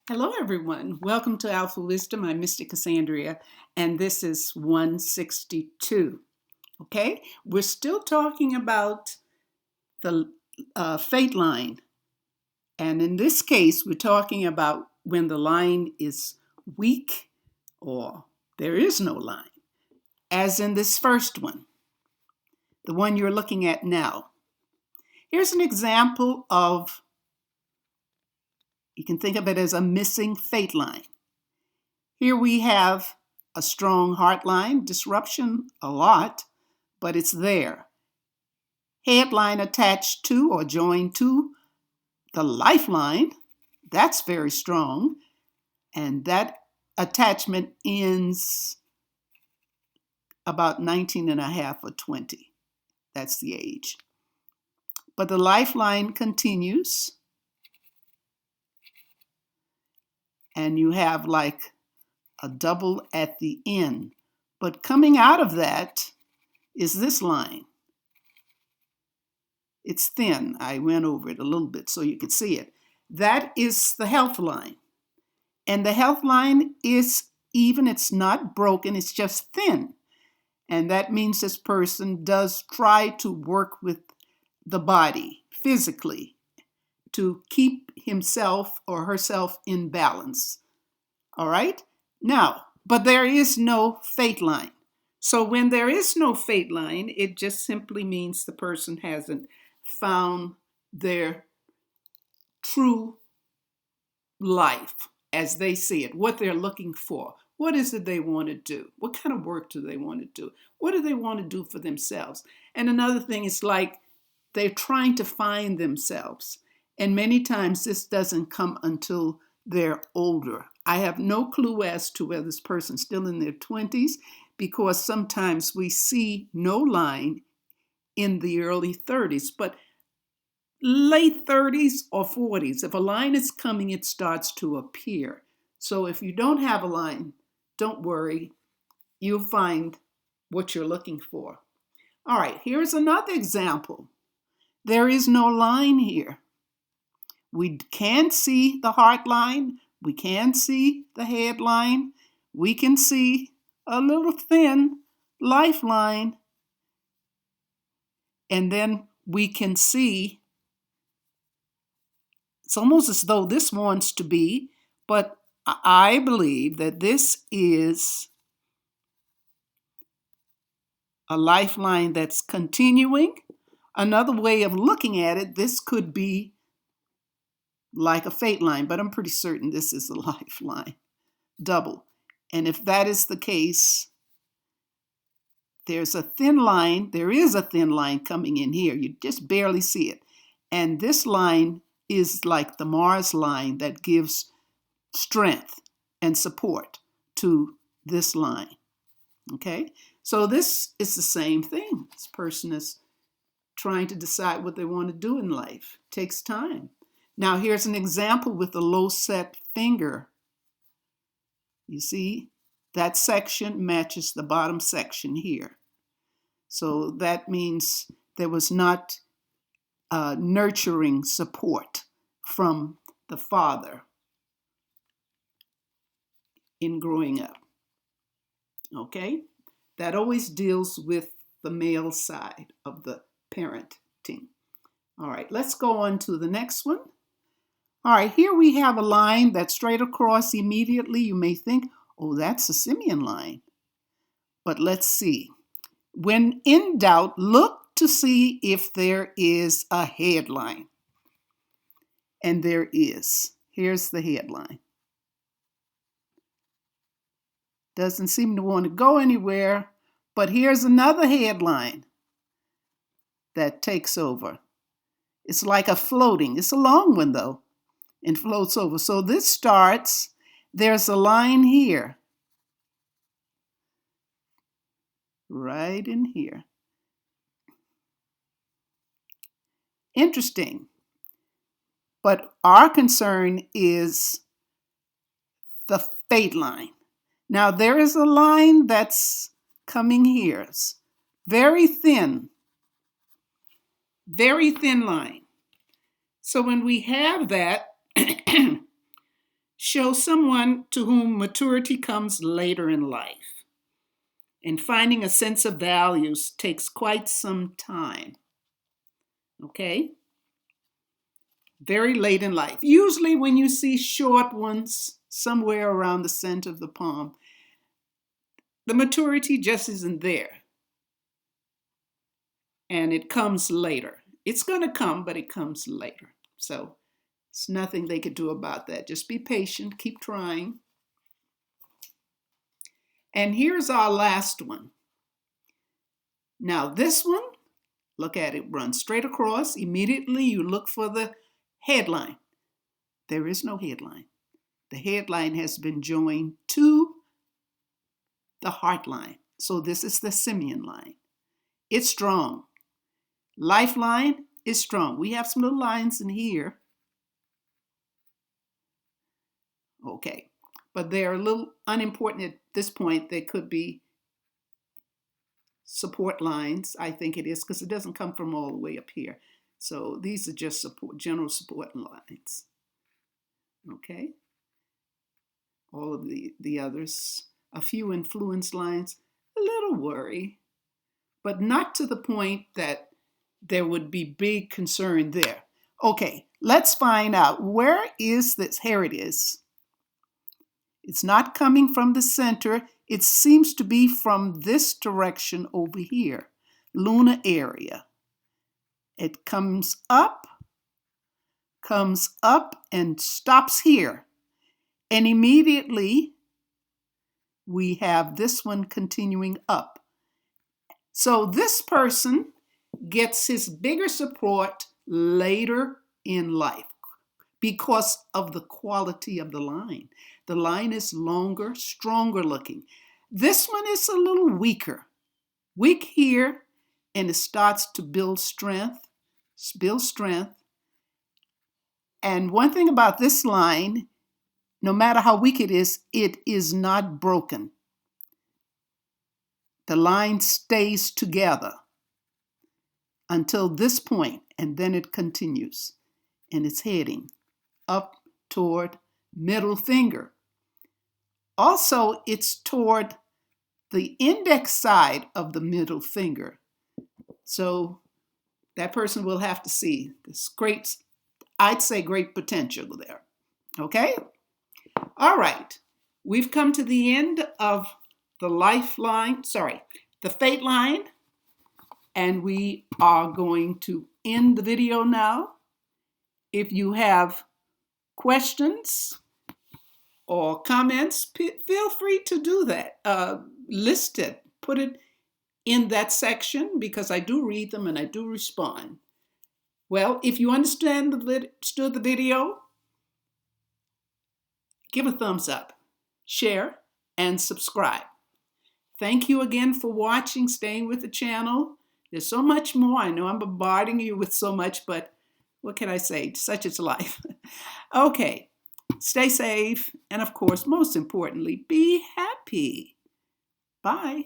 Hello, everyone. Welcome to Alphawisdom. I'm Mystic Cassandria, and this is 162. Okay, we're still talking about the fate line, and in this case, we're talking about when the line is weak or there is no line, as in this first one, the one you're looking at now. Here's an example of, you can think of it as a missing fate line. Here we have a strong heart line, disruption a lot, but it's there. Head line attached to or joined to the lifeline, that's very strong, and that attachment ends about 19 and a half or 20. That's the age. But the lifeline continues, and you have like a double at the end. But coming out of that is this line. It's thin. I went over it a little bit so you could see it. That is the health line. And the health line is even, it's not broken, it's just thin. And that means this person does try to work with the body physically to keep himself or herself in balance. All right? Now, but there is no fate line. So when there is no fate line, it just simply means the person hasn't found their true life as they see it, what they're looking for. What is it they want to do? What kind of work do they want to do? What do they want to do for themselves? And another thing is like they're trying to find themselves. And many times this doesn't come until they're older. I have no clue as to whether this person's still in their 20s, because sometimes we see no line in the early 30s, but late 30s or 40s, if a line is coming, it starts to appear. So if you don't have a line, don't worry, you'll find what you're looking for. All right, here's another example. There is no line here. We can see the heart line. We can see the head line. We can see a little thin lifeline. And then we can see, it's almost as though this wants to be, but I believe that this is a lifeline that's continuing. Another way of looking at it, this could be like a fate line, but I'm pretty certain this is a lifeline, double. And if that is the case, there's a thin line, there is a thin line coming in here. You just barely see it. And this line is like the Mars line that gives strength and support to this line. Okay? So this is the same thing. This person is trying to decide what they want to do in life. It takes time. Now here's an example with the low set finger. You see, that section matches the bottom section here. So that means there was not nurturing support from the father in growing up. Okay? That always deals with the male side of the parenting. All right, let's go on to the next one. All right, here we have a line that's straight across immediately. You may think, oh, that's a simian line. But let's see. When in doubt, look to see if there is a headline. And there is. Here's the headline. Doesn't seem to want to go anywhere, but here's another headline that takes over. It's like a floating. It's a long one, though, and floats over. So this starts, there's a line here, right in here. Interesting. But our concern is the fate line. Now there is a line that's coming here. It's very thin line. So when we have that, show someone to whom maturity comes later in life. And finding a sense of values takes quite some time. Okay? Very late in life. Usually when you see short ones somewhere around the center of the palm, the maturity just isn't there. And it comes later. It's going to come, but it comes later. So it's nothing they could do about that. Just be patient, keep trying. And here's our last one. Now this one, look at it, run straight across. Immediately you look for the headline. There is no headline. The headline has been joined to the heart line. So this is the simian line. It's strong. Lifeline is strong. We have some little lines in here. Okay, but they're a little unimportant at this point. They could be support lines, I think it is, because it doesn't come from all the way up here. So these are just support, general support lines. Okay. All of the others, a few influence lines, a little worry, but not to the point that there would be big concern there. Okay, let's find out, where is this? Here it is. It's not coming from the center. It seems to be from this direction over here, lunar area. It comes up and stops here. And immediately we have this one continuing up. So this person gets his bigger support later in life because of the quality of the line. The line is longer, stronger looking. This one is a little weaker. Weak here, and it starts to build strength. And one thing about this line, no matter how weak it is not broken. The line stays together until this point, and then it continues, and it's heading up toward middle finger. Also, it's toward the index side of the middle finger. So that person will have to see this great, I'd say great potential there. Okay? All right. We've come to the end of the fate line. And we are going to end the video now. If you have questions or comments, feel free to do that. List it, put it in that section, because I do read them and I do respond. Well, if you understood the video, give a thumbs up, share, and subscribe. Thank you again for watching, staying with the channel. There's so much more. I know I'm bombarding you with so much, but what can I say? Such is life. Okay, stay safe. And of course, most importantly, be happy. Bye.